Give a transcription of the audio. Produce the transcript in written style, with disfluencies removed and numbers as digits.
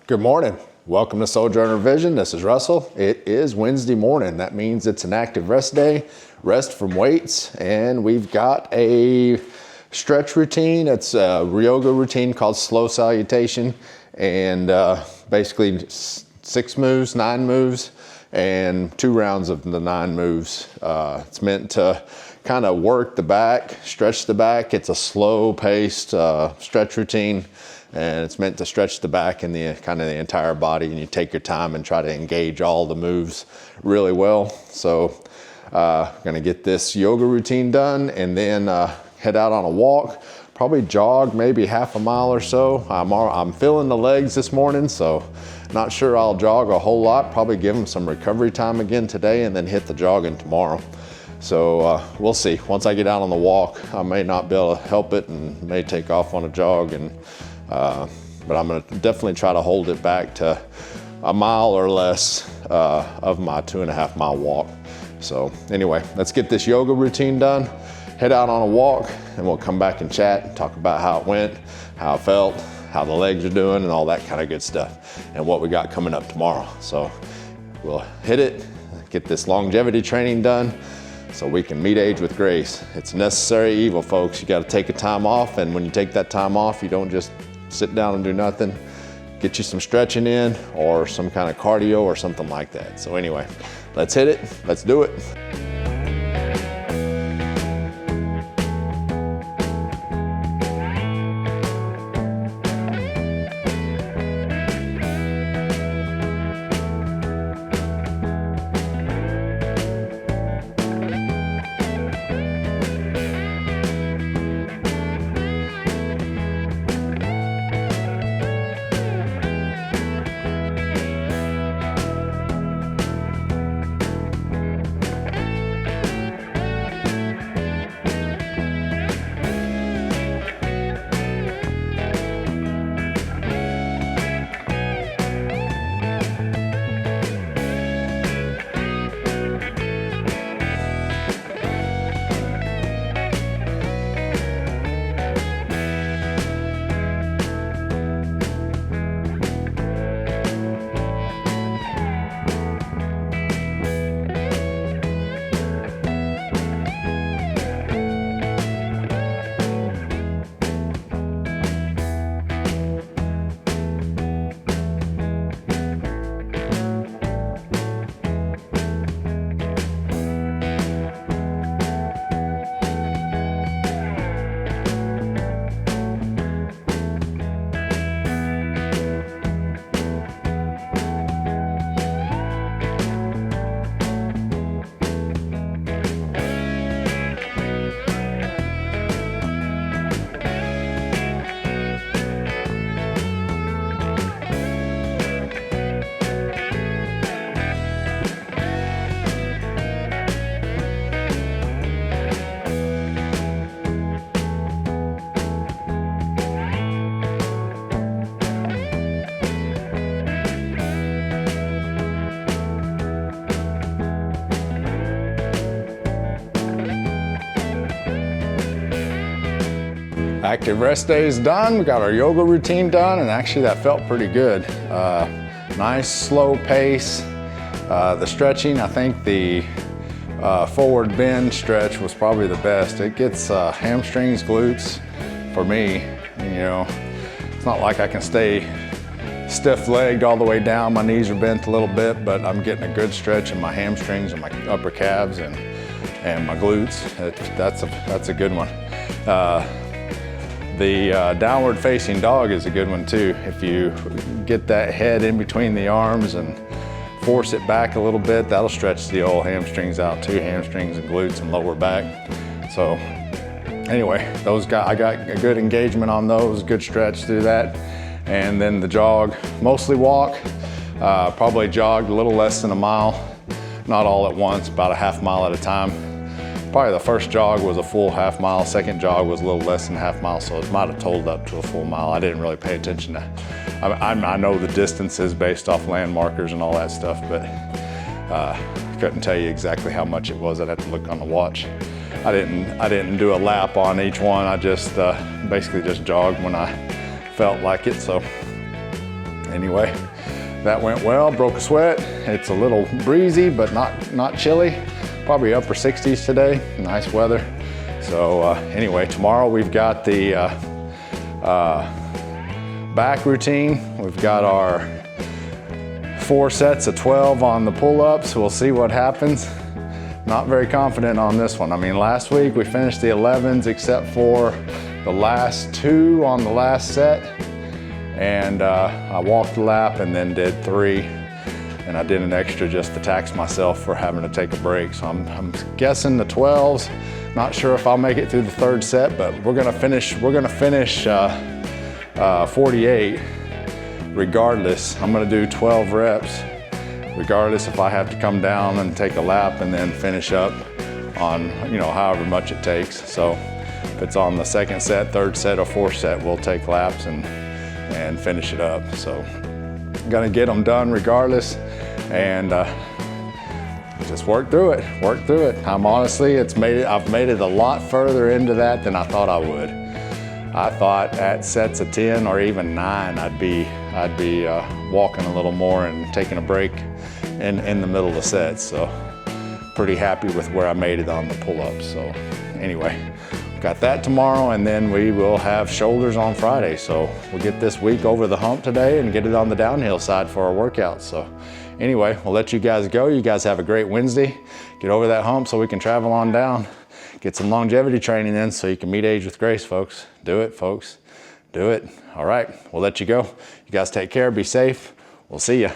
Good morning. Welcome to Sojourner Vision. This is Russell. It is Wednesday morning. That means it's an active rest day, rest from weights, and we've got a stretch routine. It's a yoga routine called Slow Salutation, and basically 6 moves, 9 moves, and 2 rounds of the 9 moves. It's meant to kind of work the back, stretch the back. It's a slow-paced stretch routine. And it's meant to stretch the back and the kind of the entire body, and you take your time and try to engage all the moves really well. So gonna get this yoga routine done and then head out on a walk, probably jog maybe half a mile or so. I'm feeling the legs this morning, so not sure I'll jog a whole lot. Probably give them some recovery time again today and then hit the jogging tomorrow. So we'll see. Once I get out on the walk, I may not be able to help it and may take off on a jog, but I'm gonna definitely try to hold it back to a mile or less of my 2.5 mile walk. So anyway, let's get this yoga routine done, head out on a walk, and we'll come back and chat and talk about how it went, how it felt, how the legs are doing, and all that kind of good stuff, and what we got coming up tomorrow. So we'll hit it, get this longevity training done, so we can meet age with grace. It's a necessary evil, folks. You gotta take a time off, and when you take that time off, you don't just sit down and do nothing. Get you some stretching in or some kind of cardio or something like that. So anyway, let's hit it, let's do it. Active rest day is done. We got our yoga routine done, and actually that felt pretty good. Nice slow pace. The stretching, I think the forward bend stretch was probably the best. It gets hamstrings, glutes for me. You know, it's not like I can stay stiff-legged all the way down. My knees are bent a little bit, but I'm getting a good stretch in my hamstrings and my upper calves and my glutes. That's a good one. The downward facing dog is a good one too. If you get that head in between the arms and force it back a little bit, that'll stretch the old hamstrings out too, hamstrings and glutes and lower back. So anyway, I got a good engagement on those, good stretch through that. And then the jog, mostly walk, probably jogged a little less than a mile, not all at once, about a half mile at a time. Probably the first jog was a full half mile, second jog was a little less than half mile, so it might have totaled up to a full mile. I didn't really pay attention to, I know the distances based off land markers and all that stuff, but couldn't tell you exactly how much it was. I'd have to look on the watch. I didn't do a lap on each one. I just basically just jogged when I felt like it. So anyway, that went well, broke a sweat. It's a little breezy, but not chilly. Probably upper 60s today, nice weather. So anyway, tomorrow we've got the back routine. We've got our 4 sets of 12 on the pull-ups. We'll see what happens. Not very confident on this one. I mean, last week we finished the 11s except for the last 2 on the last set. And I walked the lap and then did 3. And I did an extra just to tax myself for having to take a break. So I'm guessing the 12s. Not sure if I'll make it through the 3rd set, but we're gonna finish 48 regardless. I'm gonna do 12 reps regardless if I have to come down and take a lap and then finish up on, you know, however much it takes. So if it's on the 2nd set, 3rd set, or 4th set, we'll take laps and finish it up. So I'm gonna get them done regardless, and just work through it. I'm honestly, I've made it a lot further into that than I thought I would. I thought at sets of 10 or even 9, I'd be walking a little more and taking a break in the middle of the sets. So pretty happy with where I made it on the pull-ups. So anyway, got that tomorrow, and then we will have shoulders on Friday. So we'll get this week over the hump today and get it on the downhill side for our workouts. So anyway, we'll let you guys go. You guys have a great Wednesday. Get over that hump so we can travel on down. Get some longevity training in so you can meet age with grace, folks. Do it, folks. Do it. All right, we'll let you go. You guys take care, be safe. We'll see ya.